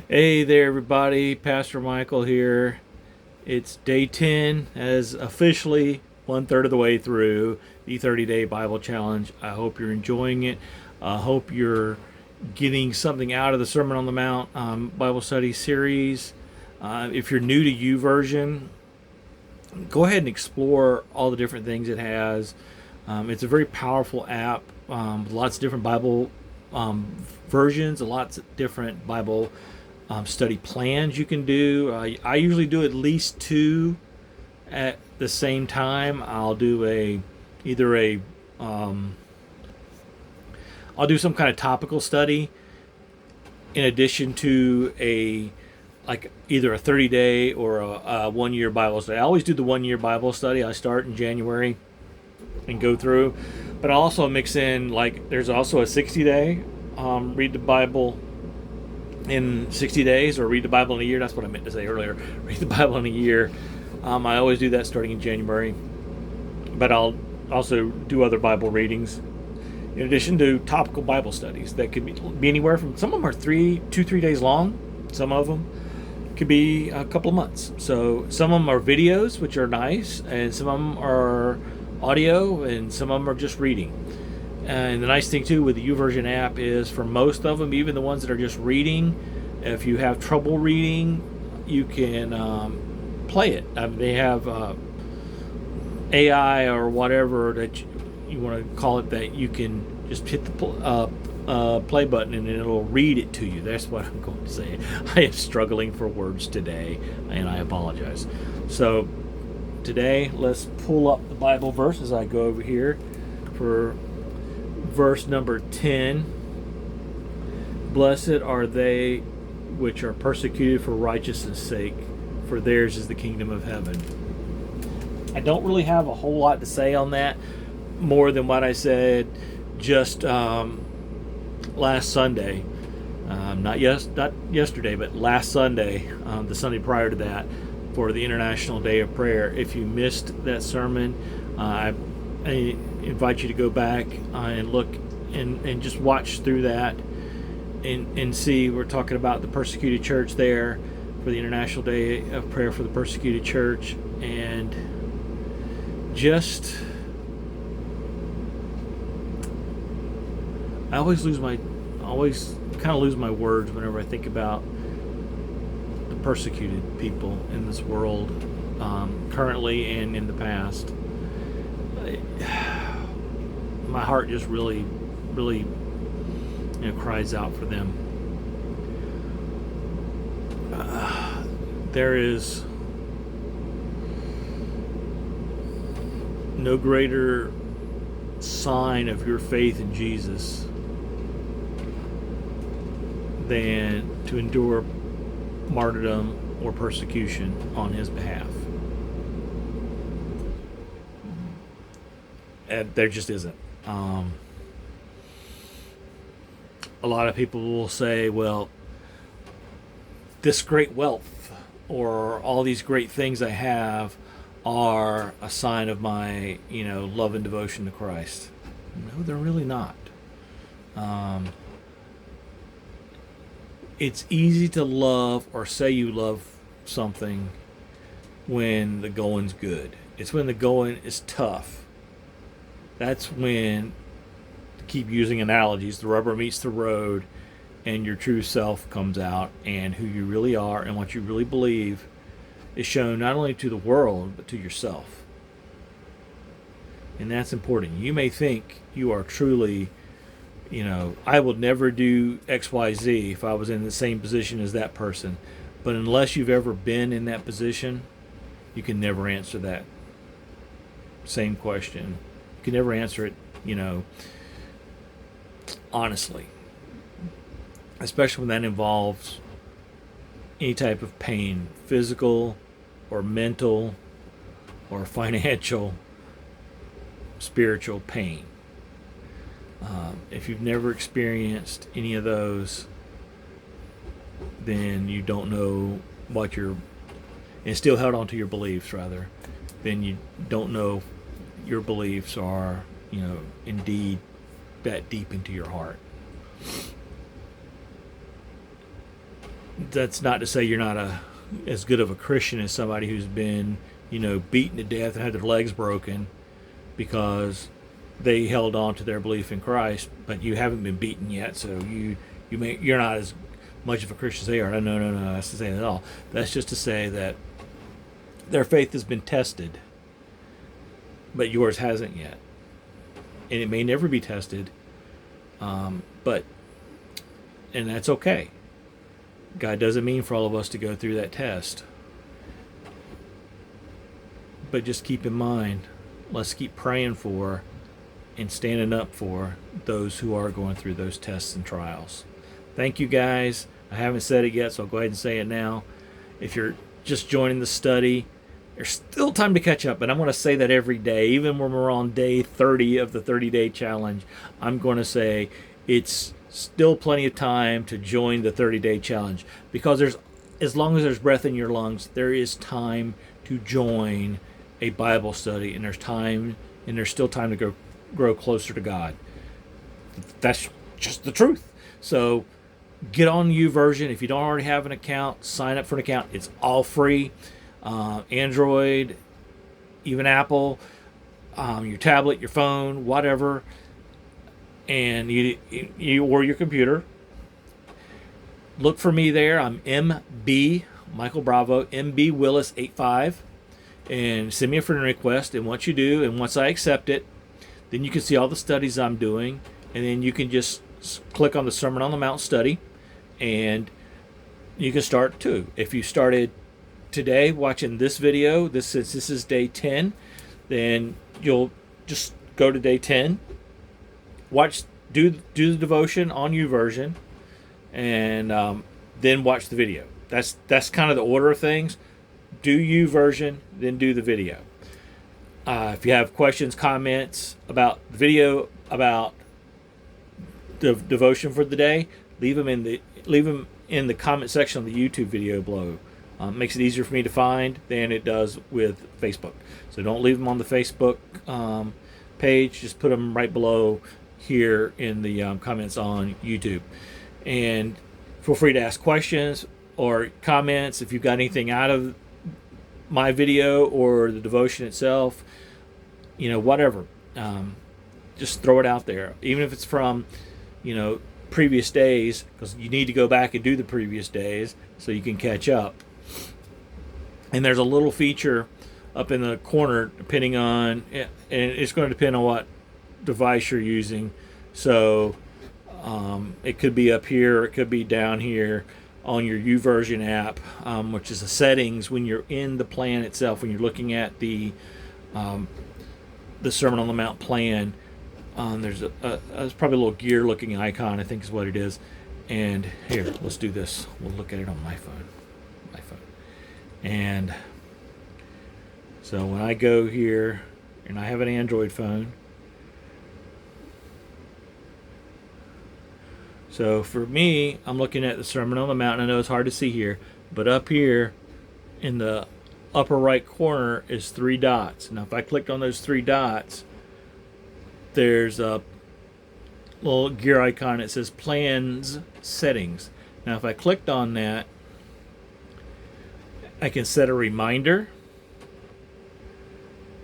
Hey there, everybody. Pastor Michael here. It's day 10, as officially one third of the way through the 30-day Bible challenge. I hope you're enjoying it. I hope you're getting something out of the Sermon on the Mount Bible study series. If you're new to YouVersion, go ahead and explore all the different things it has. It's a very powerful app with lots of different Bible versions, lots of different Bible study plans you can do. I usually do at least two at the same time. Um, I'll do some kind of topical study in addition to either a 30-day or a 1 year Bible study. I always do the 1 year Bible study. I start in January and go through, but I also mix in, there's also a 60-day read the Bible in 60 days, or read the Bible in a year. That's what I meant to say earlier. Read the Bible in a year. I always do that starting in January, but I'll also do other Bible readings in addition to topical Bible studies that could be anywhere from, some of them are 3 days long. Some of them could be a couple of months. So some of them are videos, which are nice, and some of them are audio, and some of them are just reading. And the nice thing too with the YouVersion app is, for most of them, even the ones that are just reading, if you have trouble reading, you can play it. They have AI or whatever that you want to call it, that you can just hit the play button and it'll read it to you. That's what I'm going to say. I am struggling for words today, and I apologize. So today, let's pull up the Bible verse as I go over here for verse number 10. Blessed are they which are persecuted for righteousness' sake, for theirs is the kingdom of heaven. I don't really have a whole lot to say on that, more than what I said just last Sunday. Not yesterday, but last Sunday, the Sunday prior to that, for the International Day of Prayer. If you missed that sermon, I invite you to go back and look and just watch through that and see. We're talking about the persecuted church there, for the International Day of Prayer for the persecuted church, and just I always kind of lose my words whenever I think about the persecuted people in this world, currently and in the past. My heart just really cries out for them. There is no greater sign of your faith in Jesus than to endure martyrdom or persecution on his behalf. And there just isn't. A lot of people will say, well, this great wealth or all these great things I have are a sign of my, love and devotion to Christ. No, they're really not. It's easy to love or say you love something when the going's good. It's when the going is tough. That's when, to keep using analogies, the rubber meets the road and your true self comes out, and who you really are and what you really believe is shown not only to the world but to yourself. And that's important. You may think you are truly, I would never do XYZ if I was in the same position as that person. But unless you've ever been in that position, you can never answer that same question. You can never answer it, honestly. Especially when that involves any type of pain, physical or mental or financial, spiritual pain. If you've never experienced any of those, then you don't know and still held on to your beliefs, rather, then you don't know your beliefs are, indeed that deep into your heart. That's not to say you're not as good of a Christian as somebody who's been, beaten to death and had their legs broken because they held on to their belief in Christ, but you haven't been beaten yet, so you're not as much of a Christian as they are. No. That's to say that at all. That's just to say that their faith has been tested, but yours hasn't yet, and it may never be tested. But that's okay. God doesn't mean for all of us to go through that test. But just keep in mind, let's keep praying for and standing up for those who are going through those tests and trials. Thank you guys. I haven't said it yet, so I'll go ahead and say it now. If you're just joining the study, there's still time to catch up, and I'm going to say that every day. Even when we're on day 30 of the 30-day challenge, I'm going to say it's still plenty of time to join the 30-day challenge, because as long as there's breath in your lungs, there is time to join a Bible study, and there's still time to grow closer to God. That's just the truth. So get on YouVersion. If you don't already have an account, sign up for an account. It's all free. Android, even Apple, your tablet, your phone, whatever, and you or your computer. Look for me there. I'm MB Michael Bravo, MB Willis 85, and send me a friend request. And once you do, and once I accept it, then you can see all the studies I'm doing, and then you can just click on the Sermon on the Mount study, and you can start too. If you started today watching this video, since this is day 10, then you'll just go to day 10, do the devotion on YouVersion, and then watch the video. That's kind of the order of things. Do YouVersion, then do the video. If you have questions, comments about the video, about the devotion for the day, leave them in the comment section of the YouTube video below. Makes it easier for me to find than it does with Facebook. So don't leave them on the Facebook page. Just put them right below here in the comments on YouTube. And feel free to ask questions or comments if you've got anything out of my video or the devotion itself. Whatever. Just throw it out there. Even if it's from, previous days, because you need to go back and do the previous days so you can catch up. And there's a little feature up in the corner, depending on, and it's going to depend on what device you're using. So it could be up here, it could be down here on your YouVersion app, which is the settings when you're in the plan itself. When you're looking at the Sermon on the Mount plan, there's probably a little gear-looking icon, I think is what it is. And here, let's do this. We'll look at it on my phone. And so when I go here, and I have an Android phone, so for me, I'm looking at the Sermon on the Mount. I know it's hard to see here, but up here in the upper right corner is 3 dots. Now if I clicked on those 3 dots, there's a little gear icon that says Plans Settings. Now if I clicked on that, I can set a reminder,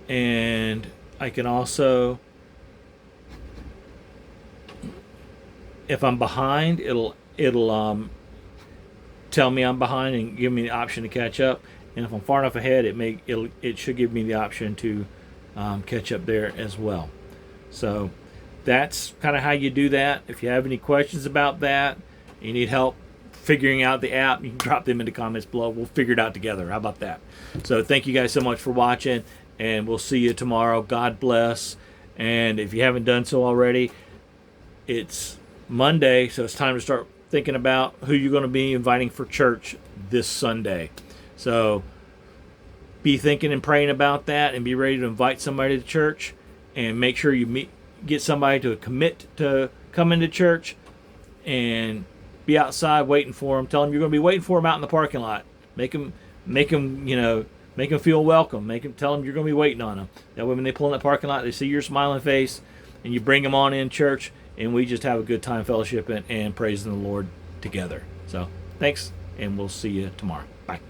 and I can also, if I'm behind, it'll tell me I'm behind and give me the option to catch up. And if I'm far enough ahead, it should give me the option to catch up there as well. So that's kind of how you do that. If you have any questions about that, you need help figuring out the app, you can drop them in the comments below. We'll figure it out together. How about that? So thank you guys so much for watching, and we'll see you tomorrow. God bless. And if you haven't done so already, it's Monday, so it's time to start thinking about who you're going to be inviting for church this Sunday. So be thinking and praying about that, and be ready to invite somebody to church, and make sure you get somebody to commit to coming to church, and be outside waiting for them. Tell them you're going to be waiting for them out in the parking lot. Make them feel welcome. Tell them you're going to be waiting on them. That way when they pull in that parking lot, they see your smiling face, and you bring them on in church, and we just have a good time fellowshipping and praising the Lord together. So thanks. and we'll see you tomorrow. Bye.